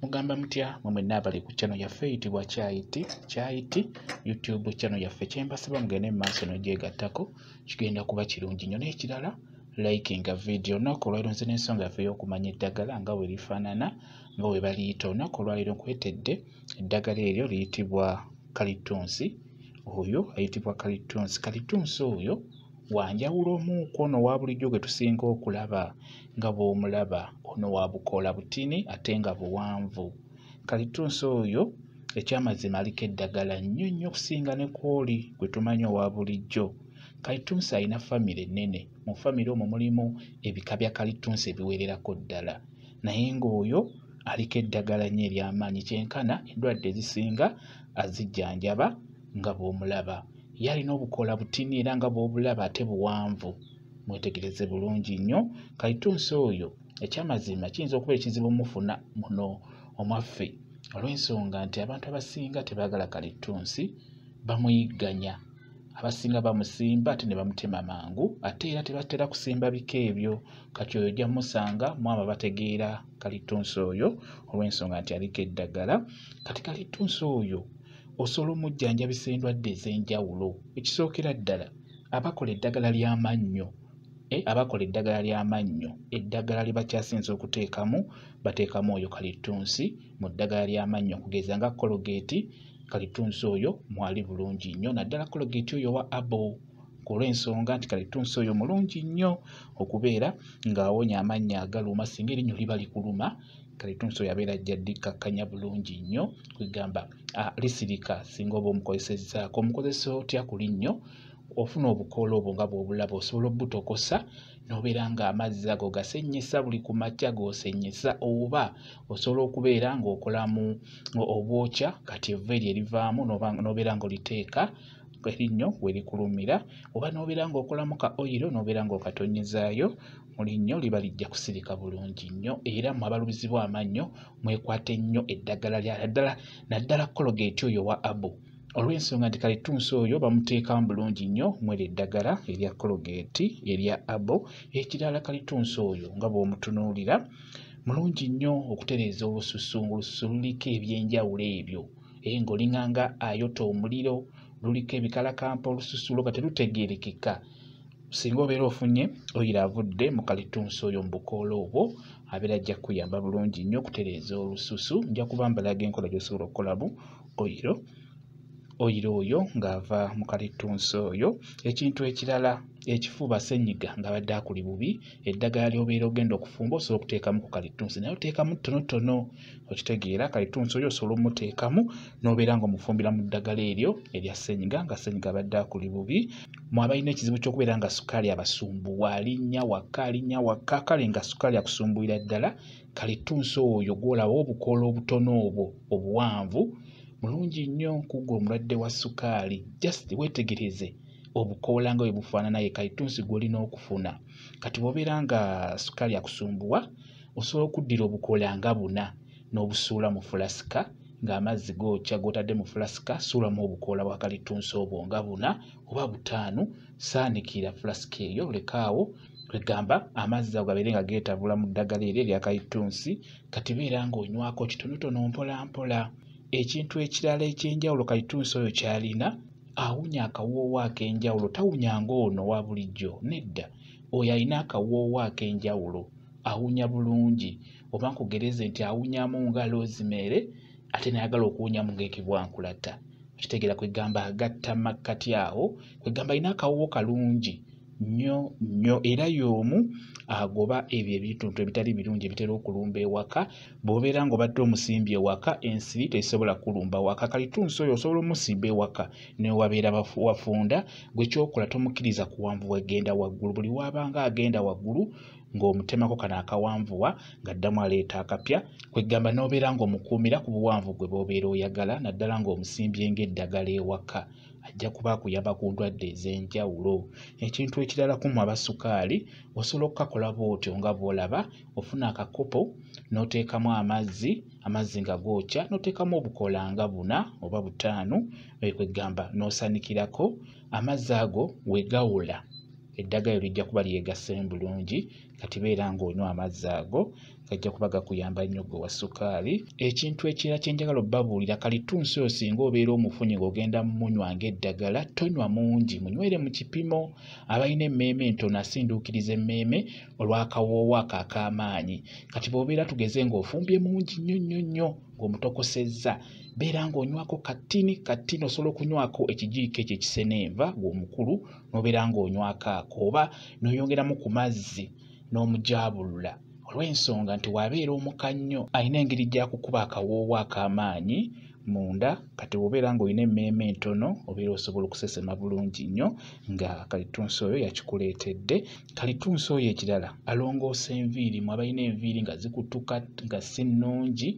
Mugamba mutya mwe nabali ku channel yaffe eyitibwa Kyayiti YouTube channel yaffe kyembasaba mugende maaso n'ogyegattako kigenda kuba kirungi nnyo n'ekirala likinga video olunaku olwaleero nze n'ensonga yaffe y'okumanya eddagala nga bwe lifaanana nga bwe baliyita olunaku olwaleero nkwetedde eddagala eryo liyitibwa kalitunsi. Oyo ayitibwa kalitunsi. Kalitunsi oyo wanjawulo omuuku ono wa bulijjo gwe tusinga okulaba nga bw'omulaba ono wa bukoola butini ate nga buwanvu. Kalitunsi oyo ekyamazima aliko eddagala nnyo nnyo okusinga ne kwoli gwe tumanyi owa bulijjo. Kalitunsi alina famire ennene. Mu famire omwo mulimu ebika bya kalitunsi ebiwererako ddala. Naye ng'oyo aliko eddagala nnyo ery'amaanyi kyenkana endwadde ezisinga azijjanjaba nga bw'omulaba. Ye alina obukoola butini era nga bw'obulaba ate buwanvu. Mwetegereze bulungi nnyo. Kalitunsi oyo ekyamazima kiyinza okuba ekizibu mufuna muno omwaffe olw'ensonga nti abantu abasinga tebaagala kalitunsi, bamuyigganya. Abasinga bamusimba ate ne bamutema mangu ate era tebatera kusimba bika ebyo. Kati oyo ojja musanga mwaba bategeera kalitunsi oyo olw'ensonga nti aliko eddagala. Kati kalitunsi oyo osobola omujjanjabisa endwadde ez'enjawulo. Ekisookera ddala abakola eddagala ly'amannyo eddagala lye bakyasinze okuteekamu bateekamu oyo kalitunsi mu ddagala ly'amannyo okugeza nga Colgate. Kalitunsi oyo mwali bulungi nnyo naddala Colgate oyo wa Abo olw'ensonga nti kalitunsi oyo mulungi nnyo okubeera ng'awonya amannyo agaluma singa erinnyo liba likuluma. Kalitunsi oyo abeera ajja ddikkakkanya bulungi nnyo kwegamba lisirika singa oba omukozesezzaako. Omukozesa otya ku linnyo ofuna obukoola obwo nga bw'obulaba osobola obbutokosa n'obeera ng'amazzi ago gasennyesa buli ku makya g'osennyesa, oba osobola okubeera ng'okolamu obwokya kati evvu eryo erivaamu n'obeera ng'oliteeka erinnyo we likulumira, oba n'obeera ng'okolamu ka oyiro n'obeera ng'okatonyezaayo mu linnyo liba lijja kusirika bulungi nnyo. Era mmwe abalubizibwa amannyo mwekwate nnyo eddagala naddala Colgate oyo wa Abo olw'ensonga nti kalitunsi oyo bamuteekamu bulungi nnyo mweri eddagala erya Colgate erya Abo. Ekirala kalitunsi oyo nga bw'omutunuulira mulungi nnyo okutereeza olususu. Olususu luliko ebyenjawulo ebyo ng'olinganga ayota omuliro, luliko ebikalakampa olususu lwo nga terutegeerekeka. Singa obeera ofunye oyiro avudde mu kalitunsi oyo mu bukoola obwo abeera ajja kuyamba bulungi nnyo okutereeza olususu. Nja kuba mbalaga enkola gy'osobola okukolamu oyiro oyo ng'ava mu kalitunsi oyo. Ekintu ekirala ekifuba ssenyiga ng'abadde akuli bubi, eddagala ly'obeera ogenda okufumba osobola okuteekamu ku kalitunsi naye oteekamu tonotono. Okitegeera kalitunsi oyo osobola omuteekamu n'obeera ng'omufumbira mu ddagala eryo erya ssenyiga nga ssenyiga abadde akuli bubi. Mmwe abalina ekizibu ky'okubeera nga sukaali abasumbuwa alinnya waka kale nga sukaali akusumbuwira ddala, kalitunsi oyo gw'olaba obukoola obutono obwo obuwanvu mulungi nnyo kugwa omulwadde wa sukaali. Just weetegereze obukoola nga bwe bufaanana ye kalitunsi gw'olina okufuna. Kati bw'obeera nga sukaali akusumbuwa osobola okuddira obukoola nga buna n'obusuula mu fulasika ng'amazzi gookya g'otadde mu fulasika, suulamu obukoola bwa kalitunsi obwo nga buna oba butaano, saanikira fulasika eyo lekaawo kwegamba amazzi ago gabeere nga geetabula mu ddagala eryo erya kalitunsi. Kati beera ng'onywako kitonotono mpola mpola. Ekintu ekirala eky'enjawulo kalitunsi oyo kyalina awunya akawoowo ak'enjawulo. Tawunya ng'ono wa bulijjo, nedda. Oyo alina akawoowo ak'enjawulo, awunya bulungi. Oba nkugereze nti awunyamu nga rosemary ate n'ayagala okuwunyamu ng'ekibwankulata. Okitegeera kwegamba agatta makkati awo, kwegamba alina akawoowo kalungi nnyo era y'omu agoba ebyo ebituntu ebitali birungi ebitera okulumba ewaka. Bw'obeera ng'obadde omusimbye ewaka ensiri tesobola kulumba waka. Kalitunsi oyo osobola omusimba ewaka ne wabeera wafunda, gwe kyokola tomukkiriza kuwanvuwa egenda waggulu. Buli wabanga agenda waggulu ng'omutemako kano akawanvuwa ng'addamu aleeta akapya, kwegamba n'obeera ng'omukuumira ku buwanvu gwe bw'obeera oyagala naddala ng'omusimbye ng'eddagala ewaka. Ajja kuba akuyamba ku ndwadde ez'enjawulo. Ekintu ekirala ku mmwe abasukaali osobola okukakola bw'otyo nga bw'olaba, ofuna akakopo n'oteekamu amazzi nga gookya, n'oteekamu obukoola nga buna oba butaano, kwegamba n'osanikirako amazzi ago we gawula eddagala lijja kuba lyegasse bulungi. kati beera ng'onywa amazzi ago gajja kuba gakuyamba nnyo gwe wa sukaali. Ekintu ekirala kye njagala obbabuulira, kalitunsi oyo singa obeera omufunye ng'ogenda munywa ng'eddagala, tonywa mungi, munywere mu kipimo. Abalina emmeeme entono asinduukiriza emmeeme olw'akawoowo ako ak'amaanyi. Kati bw'obeera tugeze ng'ofumbye mungi nnyo ng'omutokosezza, beera ng'onywako katini osobola okunywako ekijiiko ekyo ekisenenva ng'omukulu n'obeera ng'onywako ako, oba n'oyongeramu ku mazzi n'omujaabulula, olw'ensonga nti wabeera omuka nnyo alina engeri gy'akukuba akawoowo ak'amaanyi munda. Kati bw'obeera ng'olina emmeeme entono obeera osobola okusesema bulungi nnyo nga kalitunsi oyo yakikuleetedde. Kalitunsi oyo ekirala alongoosa enviiri, mu abalina enviiri nga zikutuka nga si nnungi,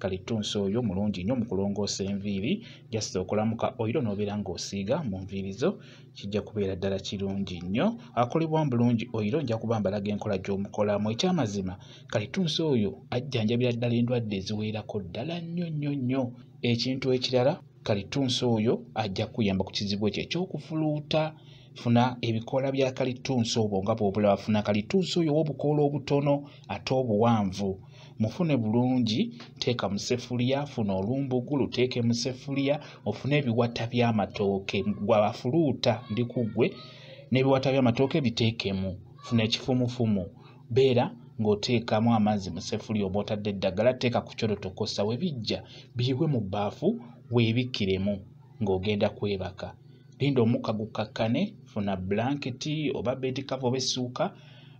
kalitunsi oyo mulungi nnyo mu kulongoosa enviiri. Just okolamuka oyiro n'obeera ng'osiiga mu nviiri zo, kijja kubeera ddala kirungi nnyo. Akolebwa bulungi oyiro nja kuba mbalaga enkola gy'omukolamu. Ekyamazima kalitunsi oyo ajjanjabira ddala endwadde eziweerako ddala nnyo. Ekintu ekirala, kalitunsi oyo ajja kuyamba ku kizibu ekyo eky'okufuluuta. Funa ebikoola bya kalitunsi obwo nga bw'obulaba. Funa kalitunsi oyo w'obukoola obutono ate obuwanvu, mufune bulungi, teeka mu seffuliya. Funa olumbugu luteeke mu seffuliya, ofune ebiwata by'amatooke gw'afuluuta ndi ku ggwe, n'ebiwata by'amatooke biteekemu. Funa ekifumufumu, beera ng'oteekamu amazzi mu seffuliya oba otadde eddagala, teeka ku kyoto tokosa. We bijja biyiwe mu bbaafu weebikkiremu ng'ogenda kwebaka. Linda omukka gukakkane, funa blanketi oba bed cover oba essuuka,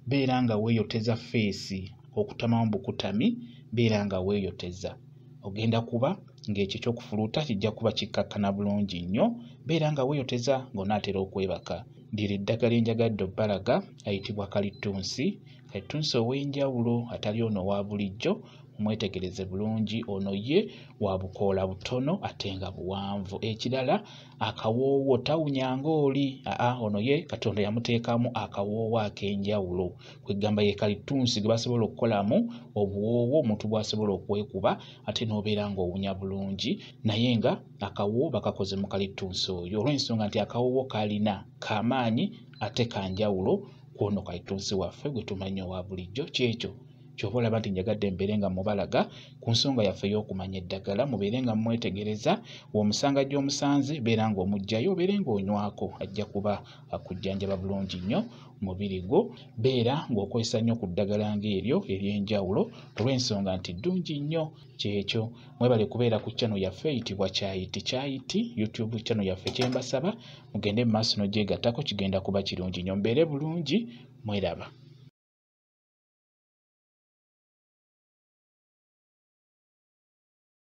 beera nga weeyoteza feesi, okutamamu bukutami, beera nga weeyoteza. Ogenda kuba ng'ekyo ky'okufuluuta kijja kuba kikkakkana bulungi nnyo, beera nga weeyoteza ng'onaatera okwebaka. Ndira eddagala enjagadde obbalaga ayitibwa kalitunsi. Kalitunsi ow'enjawulo atali ono owa bulijjo, mwetegereze bulungi. Ono ye wa bukoola butono ate nga buwanvu. Ekirala, akawoowo tawunya ng'oli. Ono ye Katonda yamuteekamu akawoowo ak'enjawulo. Kwegamba ye kalitunsi gwe basobola okukolamu obuwoowo omuntu bw'asobola okwekuba ate n'obeera ng'owunya bulungi, naye nga akawoowo bakakoze mu kalitunsi oyo olw'ensonga nti akawoowo k'alina k'amaanyi ate ka njawulo kw'ono kalitunsi waffe gwe tumanyi owa bulijjo. Kyekyo ky'oba olaba nti njagadde mbeere nga mubalaga ku nsonga yaffe y'okumanya eddagala, mubeere nga mwetegereza. W'omusanga gy'omusanze beera ng'omuggyayo, obeere ng'onywako, ajja kuba akujjanjaba bulungi nnyo mubiri gwo. Beera ng'okozesa nnyo ku ddagala ng'eryo ery'enjawulo olw'ensonga nti ddungi nnyo. Kyekyo mwebale kubeera ku channel yaffe eyitibwa Kyayiti YouTube channel yaffe. Kyembasaba mugende mu maaso n'ogyegattako, kigenda kuba kirungi nnyo. Mbeere bulungi, mweraba.